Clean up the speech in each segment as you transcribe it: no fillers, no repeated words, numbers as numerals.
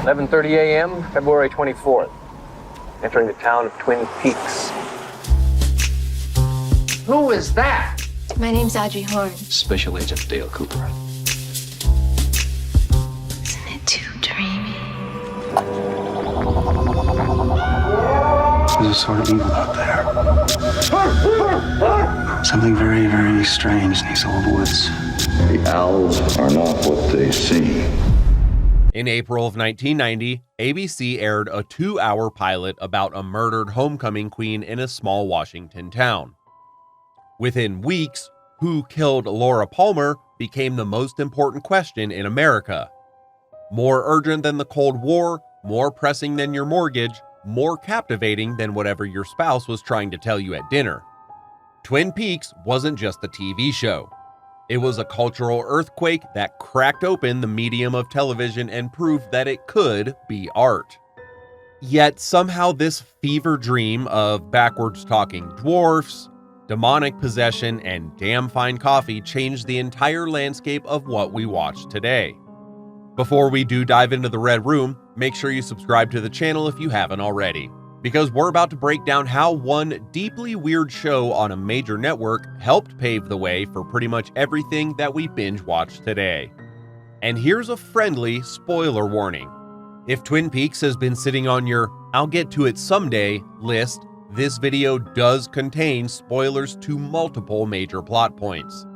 11:30 a.m., February 24th. Entering the town of Twin Peaks. Who is that? My name's Audrey Horn. Special Agent Dale Cooper. Isn't it too dreamy? There's a sort of evil out there. Something very, very strange in these old woods. The owls are not what they seem. In April of 1990, ABC aired a 2-hour pilot about a murdered homecoming queen in a small Washington town. Within weeks, who killed Laura Palmer became the most important question in America. More urgent than the Cold War, more pressing than your mortgage, more captivating than whatever your spouse was trying to tell you at dinner. Twin Peaks wasn't just a TV show. It was a cultural earthquake that cracked open the medium of television and proved that it could be art. Yet somehow this fever dream of backwards talking dwarfs, demonic possession, and damn fine coffee changed the entire landscape of what we watch today. Before we do dive into the Red Room, make sure you subscribe to the channel if you haven't already, because we're about to break down how one deeply weird show on a major network helped pave the way for pretty much everything that we binge watch today. And here's a friendly spoiler warning. If Twin Peaks has been sitting on your "I'll get to it someday" list, this video does contain spoilers to multiple major plot points.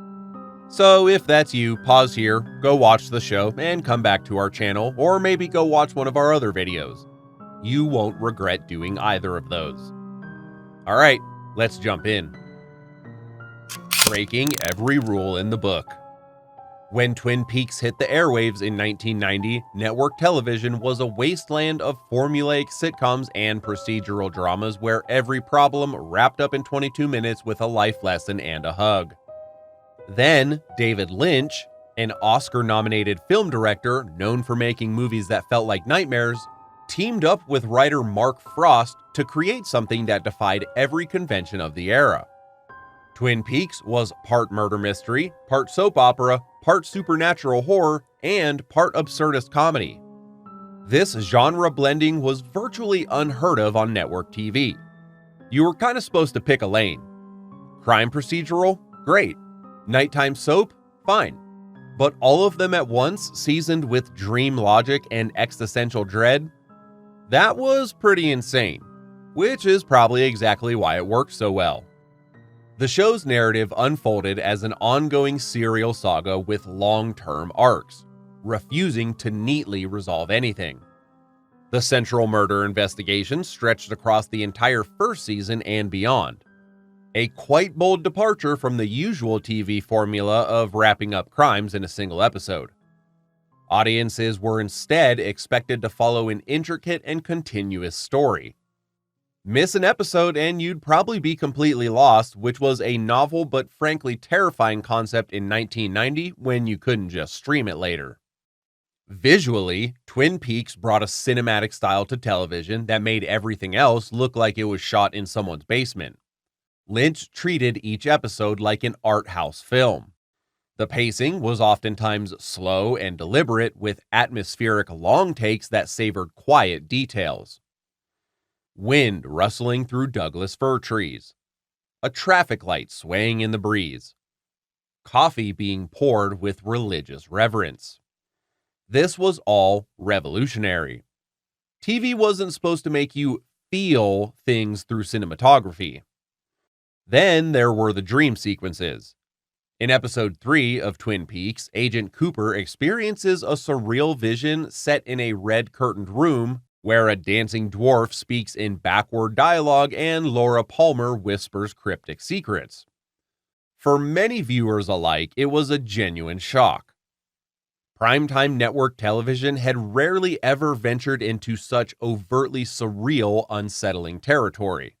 So if that's you, pause here, go watch the show, and come back to our channel, or maybe go watch one of our other videos. You won't regret doing either of those. Alright, let's jump in. Breaking every rule in the book. When Twin Peaks hit the airwaves in 1990, network television was a wasteland of formulaic sitcoms and procedural dramas where every problem wrapped up in 22 minutes with a life lesson and a hug. Then, David Lynch, an Oscar-nominated film director known for making movies that felt like nightmares, teamed up with writer Mark Frost to create something that defied every convention of the era. Twin Peaks was part murder mystery, part soap opera, part supernatural horror, and part absurdist comedy. This genre blending was virtually unheard of on network TV. You were kind of supposed to pick a lane. Crime procedural? Great. Nighttime soap? Fine. But all of them at once, seasoned with dream logic and existential dread? That was pretty insane, which is probably exactly why it worked so well. The show's narrative unfolded as an ongoing serial saga with long-term arcs, refusing to neatly resolve anything. The central murder investigation stretched across the entire first season and beyond. A quite bold departure from the usual TV formula of wrapping up crimes in a single episode. Audiences were instead expected to follow an intricate and continuous story. Miss an episode and you'd probably be completely lost, which was a novel but frankly terrifying concept in 1990 when you couldn't just stream it later. Visually, Twin Peaks brought a cinematic style to television that made everything else look like it was shot in someone's basement. Lynch treated each episode like an art house film. The pacing was oftentimes slow and deliberate, with atmospheric long takes that savored quiet details. Wind rustling through Douglas fir trees. A traffic light swaying in the breeze. Coffee being poured with religious reverence. This was all revolutionary. TV wasn't supposed to make you feel things through cinematography. Then there were the dream sequences. In episode 3 of Twin Peaks, Agent Cooper experiences a surreal vision set in a red-curtained room where a dancing dwarf speaks in backward dialogue and Laura Palmer whispers cryptic secrets. For many viewers alike, it was a genuine shock. Primetime network television had rarely ever ventured into such overtly surreal, unsettling territory.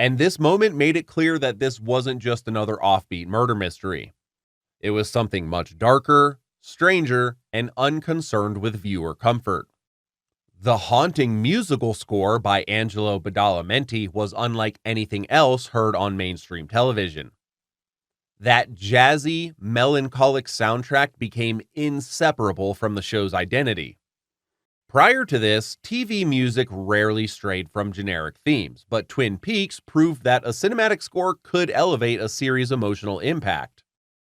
And this moment made it clear that this wasn't just another offbeat murder mystery. It was something much darker, stranger, and unconcerned with viewer comfort. The haunting musical score by Angelo Badalamenti was unlike anything else heard on mainstream television. That jazzy, melancholic soundtrack became inseparable from the show's identity. Prior to this, TV music rarely strayed from generic themes, but Twin Peaks proved that a cinematic score could elevate a series' emotional impact,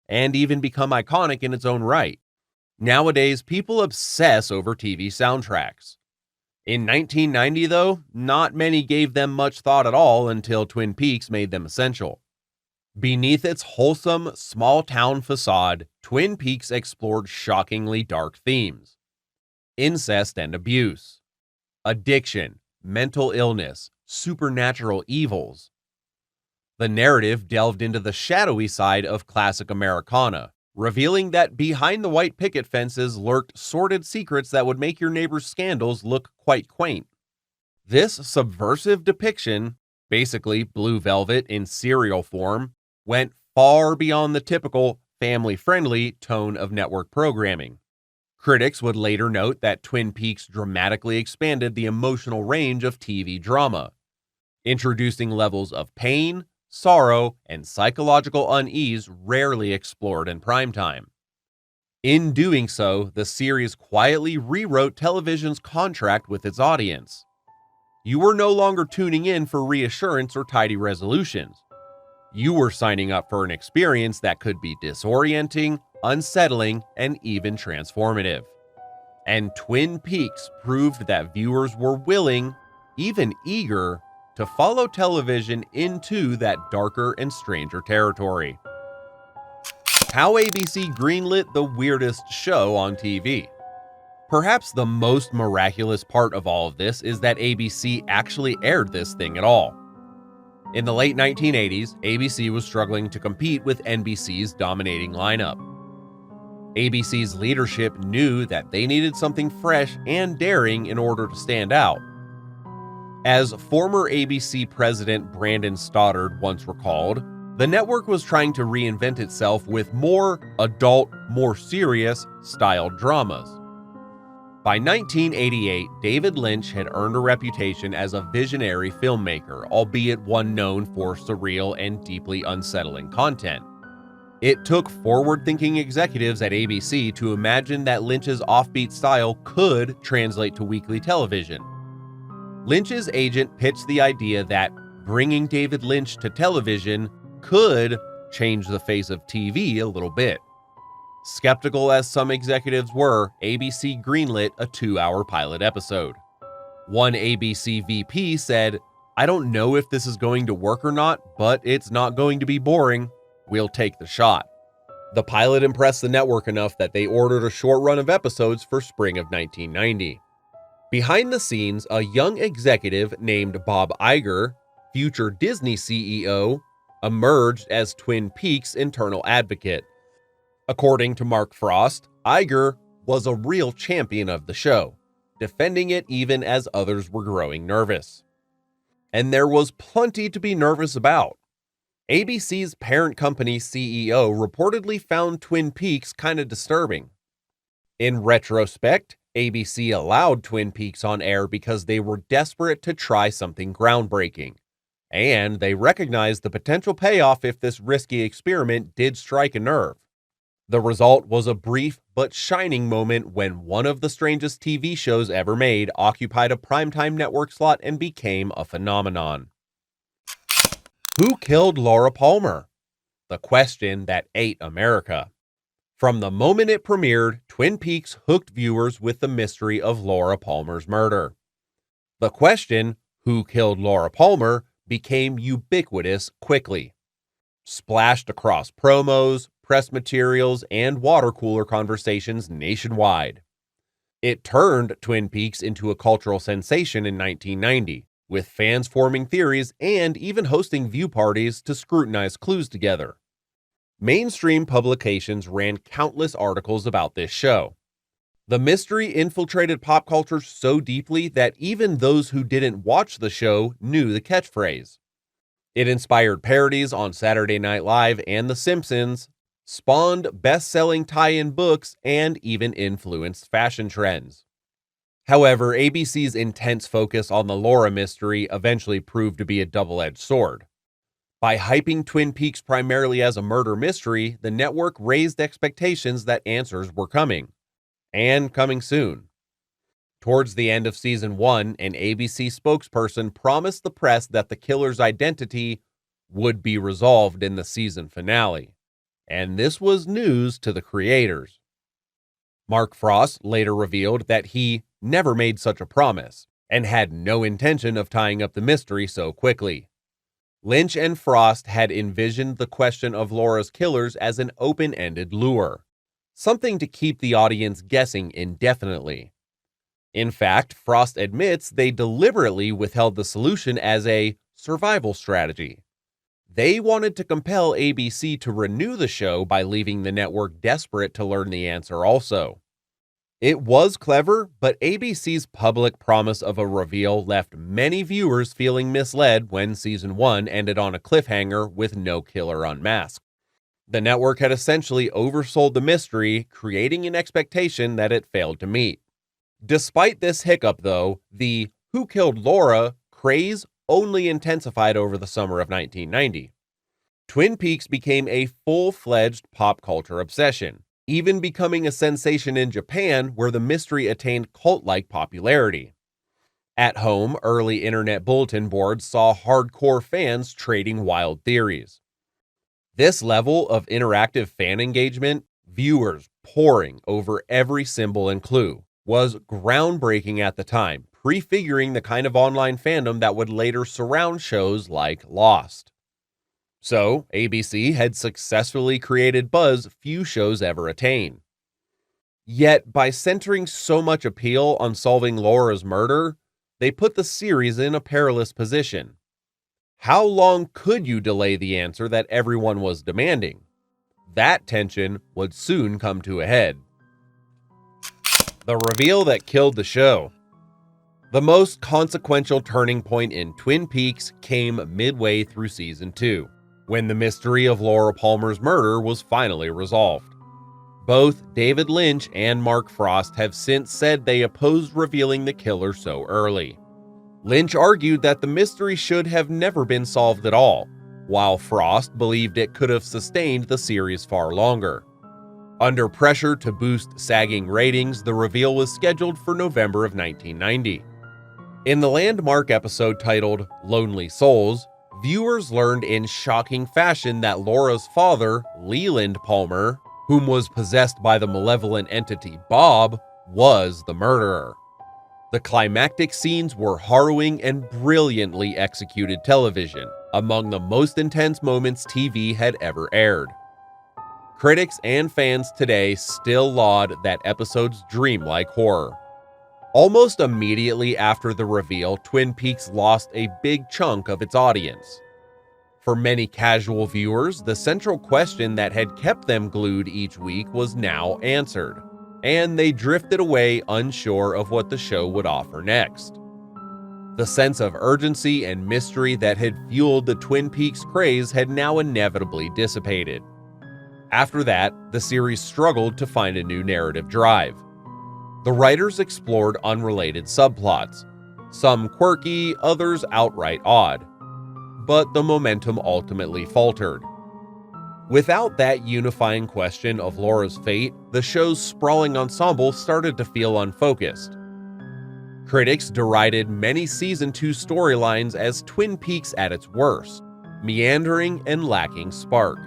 and even become iconic in its own right. Nowadays, people obsess over TV soundtracks. In 1990, though, not many gave them much thought at all until Twin Peaks made them essential. Beneath its wholesome, small-town facade, Twin Peaks explored shockingly dark themes. Incest and abuse, addiction, mental illness, supernatural evils. The narrative delved into the shadowy side of classic Americana, revealing that behind the white picket fences lurked sordid secrets that would make your neighbor's scandals look quite quaint. This subversive depiction, basically Blue Velvet in serial form, went far beyond the typical family-friendly tone of network programming. Critics would later note that Twin Peaks dramatically expanded the emotional range of TV drama, introducing levels of pain, sorrow, and psychological unease rarely explored in primetime. In doing so, the series quietly rewrote television's contract with its audience. You were no longer tuning in for reassurance or tidy resolutions. You were signing up for an experience that could be disorienting, unsettling, and even transformative. And Twin Peaks proved that viewers were willing, even eager, to follow television into that darker and stranger territory. How ABC greenlit the weirdest show on TV. Perhaps the most miraculous part of all of this is that ABC actually aired this thing at all. In the late 1980s, ABC was struggling to compete with NBC's dominating lineup. ABC's leadership knew that they needed something fresh and daring in order to stand out. As former ABC president Brandon Stoddard once recalled, the network was trying to reinvent itself with more adult, more serious styled dramas. By 1988, David Lynch had earned a reputation as a visionary filmmaker, albeit one known for surreal and deeply unsettling content. It took forward-thinking executives at ABC to imagine that Lynch's offbeat style could translate to weekly television. Lynch's agent pitched the idea that bringing David Lynch to television could change the face of TV a little bit. Skeptical as some executives were, ABC greenlit a 2-hour pilot episode. One ABC VP said, "I don't know if this is going to work or not, but it's not going to be boring. We'll take the shot." The pilot impressed the network enough that they ordered a short run of episodes for spring of 1990. Behind the scenes, a young executive named Bob Iger, future Disney CEO, emerged as Twin Peaks' internal advocate. According to Mark Frost, Iger was a real champion of the show, defending it even as others were growing nervous. And there was plenty to be nervous about. ABC's parent company CEO reportedly found Twin Peaks kind of disturbing. In retrospect, ABC allowed Twin Peaks on air because they were desperate to try something groundbreaking, and they recognized the potential payoff if this risky experiment did strike a nerve. The result was a brief but shining moment when one of the strangest TV shows ever made occupied a primetime network slot and became a phenomenon. Who killed Laura Palmer? The question that ate America. From the moment it premiered, Twin Peaks hooked viewers with the mystery of Laura Palmer's murder. The question, who killed Laura Palmer, became ubiquitous quickly. Splashed across promos, press materials, and water cooler conversations nationwide. It turned Twin Peaks into a cultural sensation in 1990, with fans forming theories and even hosting view parties to scrutinize clues together. Mainstream publications ran countless articles about this show. The mystery infiltrated pop culture so deeply that even those who didn't watch the show knew the catchphrase. It inspired parodies on Saturday Night Live and The Simpsons, spawned best-selling tie-in books, and even influenced fashion trends. However, ABC's intense focus on the Laura mystery eventually proved to be a double-edged sword. By hyping Twin Peaks primarily as a murder mystery, the network raised expectations that answers were coming, and coming soon. Towards the end of season 1, an ABC spokesperson promised the press that the killer's identity would be resolved in the season finale. And this was news to the creators. Mark Frost later revealed that he never made such a promise and had no intention of tying up the mystery so quickly. Lynch and Frost had envisioned the question of Laura's killers as an open-ended lure, something to keep the audience guessing indefinitely. In fact, Frost admits they deliberately withheld the solution as a survival strategy. They wanted to compel ABC to renew the show by leaving the network desperate to learn the answer also. It was clever, but ABC's public promise of a reveal left many viewers feeling misled when season 1 ended on a cliffhanger with no killer unmasked. The network had essentially oversold the mystery, creating an expectation that it failed to meet. Despite this hiccup, though, the "Who Killed Laura" craze only intensified over the summer of 1990. Twin Peaks became a full-fledged pop culture obsession, even becoming a sensation in Japan where the mystery attained cult-like popularity. At home, early internet bulletin boards saw hardcore fans trading wild theories. This level of interactive fan engagement, viewers poring over every symbol and clue, was groundbreaking at the time, prefiguring the kind of online fandom that would later surround shows like Lost. So, ABC had successfully created buzz few shows ever attain. Yet, by centering so much appeal on solving Laura's murder, they put the series in a perilous position. How long could you delay the answer that everyone was demanding? That tension would soon come to a head. The reveal that killed the show. The most consequential turning point in Twin Peaks came midway through season 2, when the mystery of Laura Palmer's murder was finally resolved. Both David Lynch and Mark Frost have since said they opposed revealing the killer so early. Lynch argued that the mystery should have never been solved at all, while Frost believed it could have sustained the series far longer. Under pressure to boost sagging ratings, the reveal was scheduled for November of 1990. In the landmark episode titled Lonely Souls, viewers learned in shocking fashion that Laura's father, Leland Palmer, whom was possessed by the malevolent entity Bob, was the murderer. The climactic scenes were harrowing and brilliantly executed television, among the most intense moments TV had ever aired. Critics and fans today still laud that episode's dreamlike horror. Almost immediately after the reveal, Twin Peaks lost a big chunk of its audience. For many casual viewers, the central question that had kept them glued each week was now answered, and they drifted away unsure of what the show would offer next. The sense of urgency and mystery that had fueled the Twin Peaks craze had now inevitably dissipated. After that, the series struggled to find a new narrative drive. The writers explored unrelated subplots, some quirky, others outright odd. But the momentum ultimately faltered. Without that unifying question of Laura's fate, the show's sprawling ensemble started to feel unfocused. Critics derided many Season 2 storylines as Twin Peaks at its worst, meandering and lacking spark.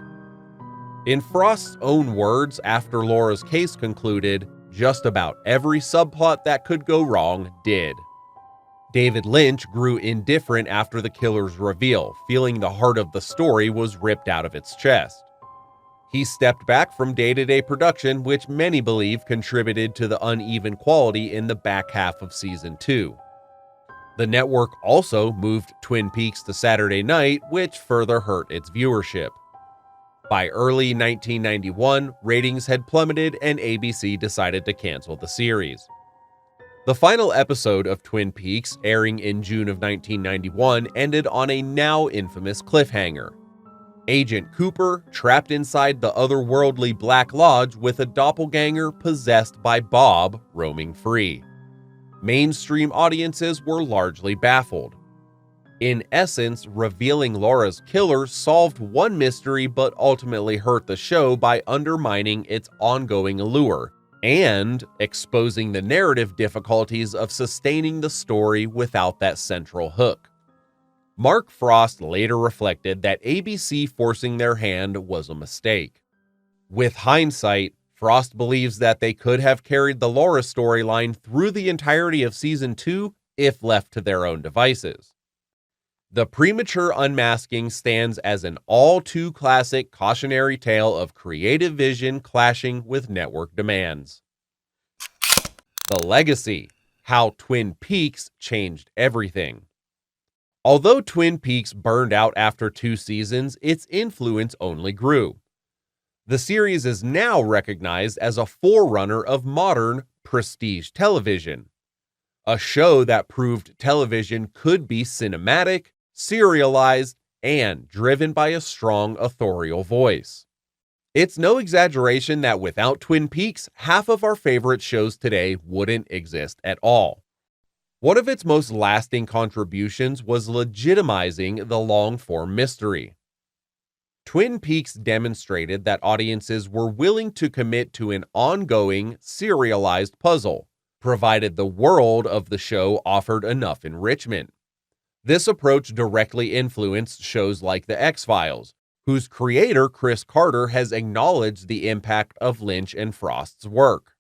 In Frost's own words after Laura's case concluded, just about every subplot that could go wrong did. David Lynch grew indifferent after the killer's reveal, feeling the heart of the story was ripped out of its chest. He stepped back from day-to-day production, which many believe contributed to the uneven quality in the back half of Season 2. The network also moved Twin Peaks to Saturday night, which further hurt its viewership. By early 1991, ratings had plummeted and ABC decided to cancel the series. The final episode of Twin Peaks, airing in June of 1991, ended on a now infamous cliffhanger. Agent Cooper trapped inside the otherworldly Black Lodge with a doppelganger possessed by Bob roaming free. Mainstream audiences were largely baffled. In essence, revealing Laura's killer solved one mystery but ultimately hurt the show by undermining its ongoing allure and exposing the narrative difficulties of sustaining the story without that central hook. Mark Frost later reflected that ABC forcing their hand was a mistake. With hindsight, Frost believes that they could have carried the Laura storyline through the entirety of Season 2 if left to their own devices. The premature unmasking stands as an all-too-classic cautionary tale of creative vision clashing with network demands. The legacy: how Twin Peaks changed everything. Although Twin Peaks burned out after 2 seasons, its influence only grew. The series is now recognized as a forerunner of modern prestige television, a show that proved television could be cinematic, serialized, and driven by a strong authorial voice. It's no exaggeration that without Twin Peaks, half of our favorite shows today wouldn't exist at all. One of its most lasting contributions was legitimizing the long-form mystery. Twin Peaks demonstrated that audiences were willing to commit to an ongoing, serialized puzzle, provided the world of the show offered enough enrichment. This approach directly influenced shows like The X-Files, whose creator Chris Carter has acknowledged the impact of Lynch and Frost's work.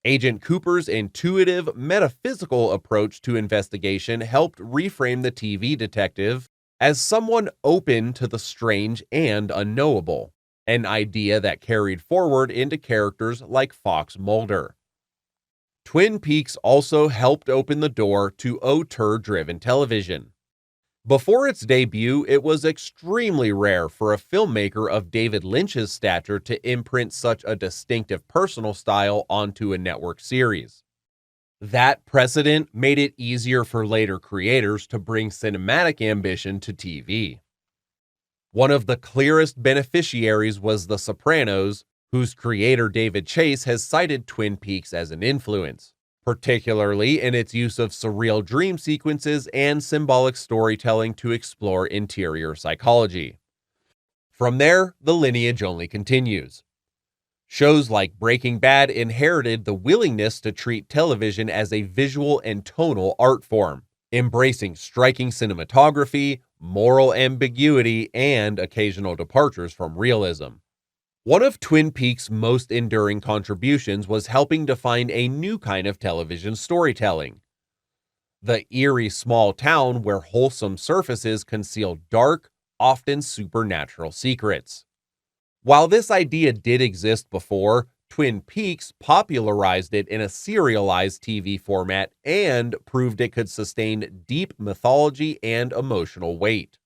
Agent Cooper's intuitive, metaphysical approach to investigation helped reframe the TV detective as someone open to the strange and unknowable, an idea that carried forward into characters like Fox Mulder. Twin Peaks also helped open the door to auteur-driven television. Before its debut, it was extremely rare for a filmmaker of David Lynch's stature to imprint such a distinctive personal style onto a network series. That precedent made it easier for later creators to bring cinematic ambition to TV. One of the clearest beneficiaries was The Sopranos, whose creator David Chase has cited Twin Peaks as an influence, particularly in its use of surreal dream sequences and symbolic storytelling to explore interior psychology. From there, the lineage only continues. Shows like Breaking Bad inherited the willingness to treat television as a visual and tonal art form, embracing striking cinematography, moral ambiguity, and occasional departures from realism. One of Twin Peaks' most enduring contributions was helping define a new kind of television storytelling. The eerie small town where wholesome surfaces conceal dark, often supernatural secrets. While this idea did exist before, Twin Peaks popularized it in a serialized TV format and proved it could sustain deep mythology and emotional weight.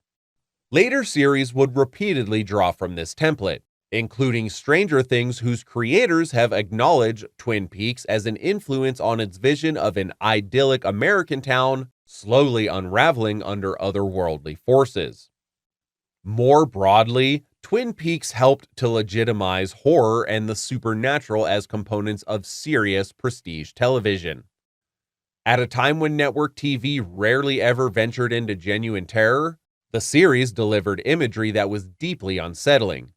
Later series would repeatedly draw from this template, including Stranger Things, whose creators have acknowledged Twin Peaks as an influence on its vision of an idyllic American town slowly unraveling under otherworldly forces. More broadly, Twin Peaks helped to legitimize horror and the supernatural as components of serious prestige television. At a time when network TV rarely ever ventured into genuine terror, the series delivered imagery that was deeply unsettling.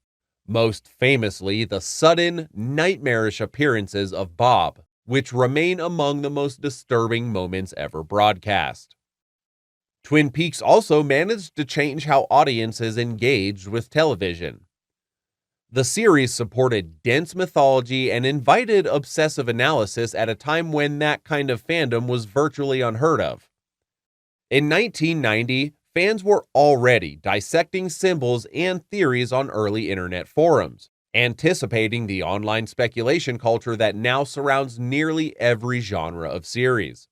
Most famously, the sudden, nightmarish appearances of Bob, which remain among the most disturbing moments ever broadcast. Twin Peaks also managed to change how audiences engaged with television. The series supported dense mythology and invited obsessive analysis at a time when that kind of fandom was virtually unheard of. In 1990, fans were already dissecting symbols and theories on early internet forums, anticipating the online speculation culture that now surrounds nearly every genre of series.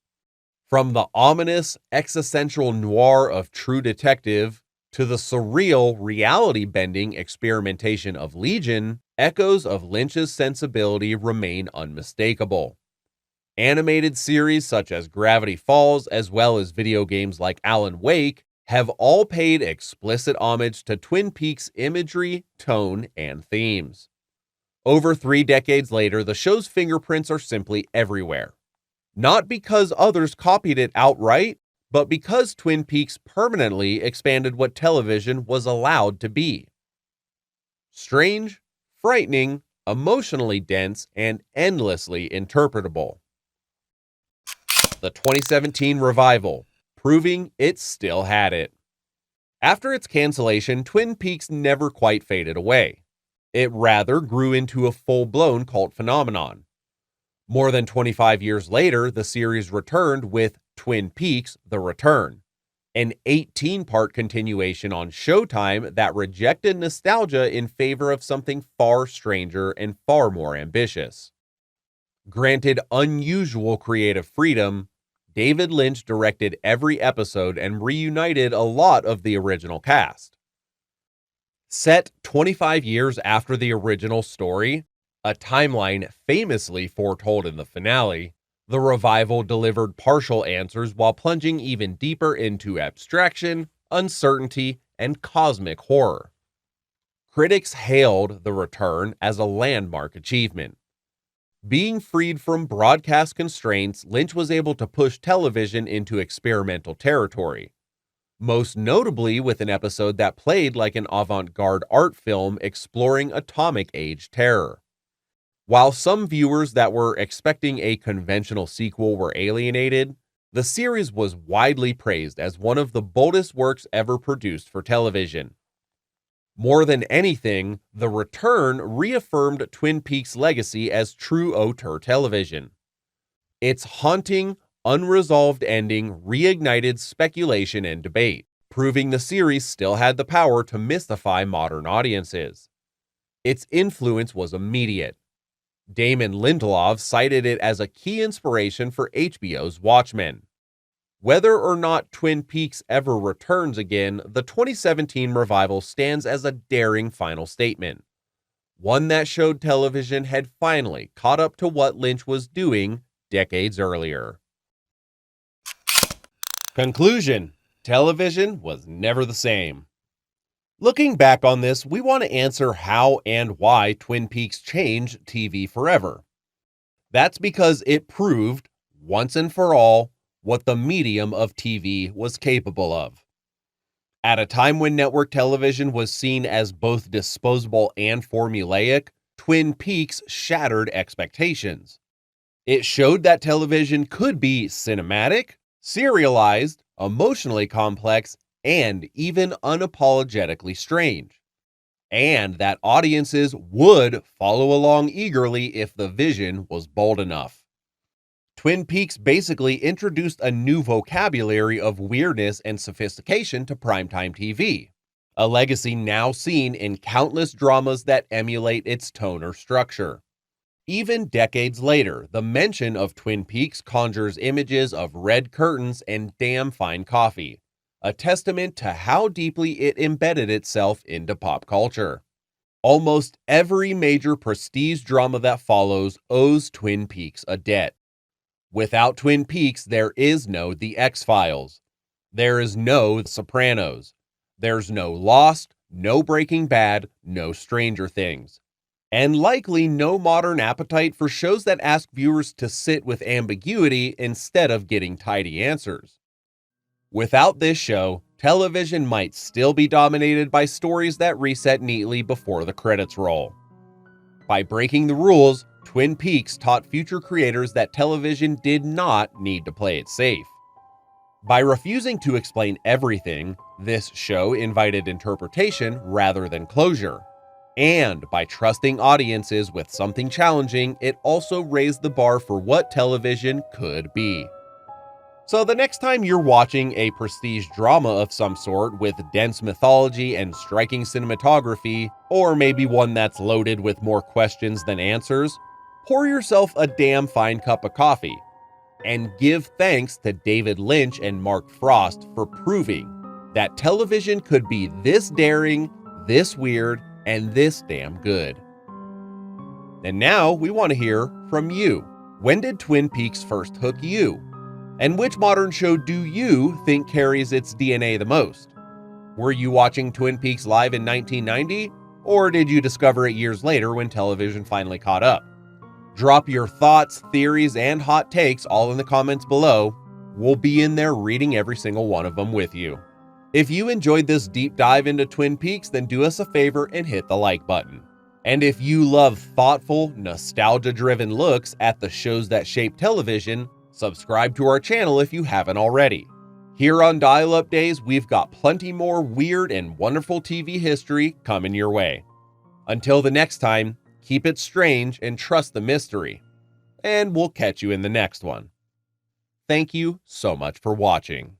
From the ominous, existential noir of True Detective to the surreal, reality-bending experimentation of Legion, echoes of Lynch's sensibility remain unmistakable. Animated series such as Gravity Falls, as well as video games like Alan Wake, have all paid explicit homage to Twin Peaks' imagery, tone, and themes. Over 3 decades later, the show's fingerprints are simply everywhere. Not because others copied it outright, but because Twin Peaks permanently expanded what television was allowed to be. Strange, frightening, emotionally dense, and endlessly interpretable. The 2017 revival, proving it still had it. After its cancellation, Twin Peaks never quite faded away. It rather grew into a full-blown cult phenomenon. More than 25 years later, the series returned with Twin Peaks: The Return, an 18-part continuation on Showtime that rejected nostalgia in favor of something far stranger and far more ambitious. Granted unusual creative freedom, David Lynch directed every episode and reunited a lot of the original cast. Set 25 years after the original story, a timeline famously foretold in the finale, the revival delivered partial answers while plunging even deeper into abstraction, uncertainty, and cosmic horror. Critics hailed The Return as a landmark achievement. Being freed from broadcast constraints, Lynch was able to push television into experimental territory, most notably with an episode that played like an avant-garde art film exploring atomic age terror. While some viewers that were expecting a conventional sequel were alienated, the series was widely praised as one of the boldest works ever produced for television. More than anything, The Return reaffirmed Twin Peaks' legacy as true auteur television. Its haunting, unresolved ending reignited speculation and debate, proving the series still had the power to mystify modern audiences. Its influence was immediate. Damon Lindelof cited it as a key inspiration for HBO's Watchmen. Whether or not Twin Peaks ever returns again, the 2017 revival stands as a daring final statement, one that showed television had finally caught up to what Lynch was doing decades earlier. Conclusion: television was never the same. Looking back on this, we want to answer how and why Twin Peaks changed TV forever. That's because it proved, once and for all, what the medium of TV was capable of. At a time when network television was seen as both disposable and formulaic, Twin Peaks shattered expectations. It showed that television could be cinematic, serialized, emotionally complex, and even unapologetically strange, and that audiences would follow along eagerly if the vision was bold enough. Twin Peaks basically introduced a new vocabulary of weirdness and sophistication to primetime TV, a legacy now seen in countless dramas that emulate its tone or structure. Even decades later, the mention of Twin Peaks conjures images of red curtains and damn fine coffee, a testament to how deeply it embedded itself into pop culture. Almost every major prestige drama that follows owes Twin Peaks a debt. Without Twin Peaks, there is no The X-Files. There is no The Sopranos. There's no Lost, no Breaking Bad, no Stranger Things. And likely no modern appetite for shows that ask viewers to sit with ambiguity instead of getting tidy answers. Without this show, television might still be dominated by stories that reset neatly before the credits roll. By breaking the rules, Twin Peaks taught future creators that television did not need to play it safe. By refusing to explain everything, this show invited interpretation rather than closure. And by trusting audiences with something challenging, it also raised the bar for what television could be. So the next time you're watching a prestige drama of some sort with dense mythology and striking cinematography, or maybe one that's loaded with more questions than answers, pour yourself a damn fine cup of coffee, and give thanks to David Lynch and Mark Frost for proving that television could be this daring, this weird, and this damn good. And now we want to hear from you. When did Twin Peaks first hook you? And which modern show do you think carries its DNA the most? Were you watching Twin Peaks live in 1990? Or did you discover it years later when television finally caught up? Drop your thoughts, theories, and hot takes all in the comments below. We'll be in there reading every single one of them with you. If you enjoyed this deep dive into Twin Peaks, then do us a favor and hit the like button. And if you love thoughtful, nostalgia-driven looks at the shows that shape television, subscribe to our channel if you haven't already. Here on Dial-Up Days, we've got plenty more weird and wonderful TV history coming your way. Until the next time, keep it strange and trust the mystery. And we'll catch you in the next one. Thank you so much for watching.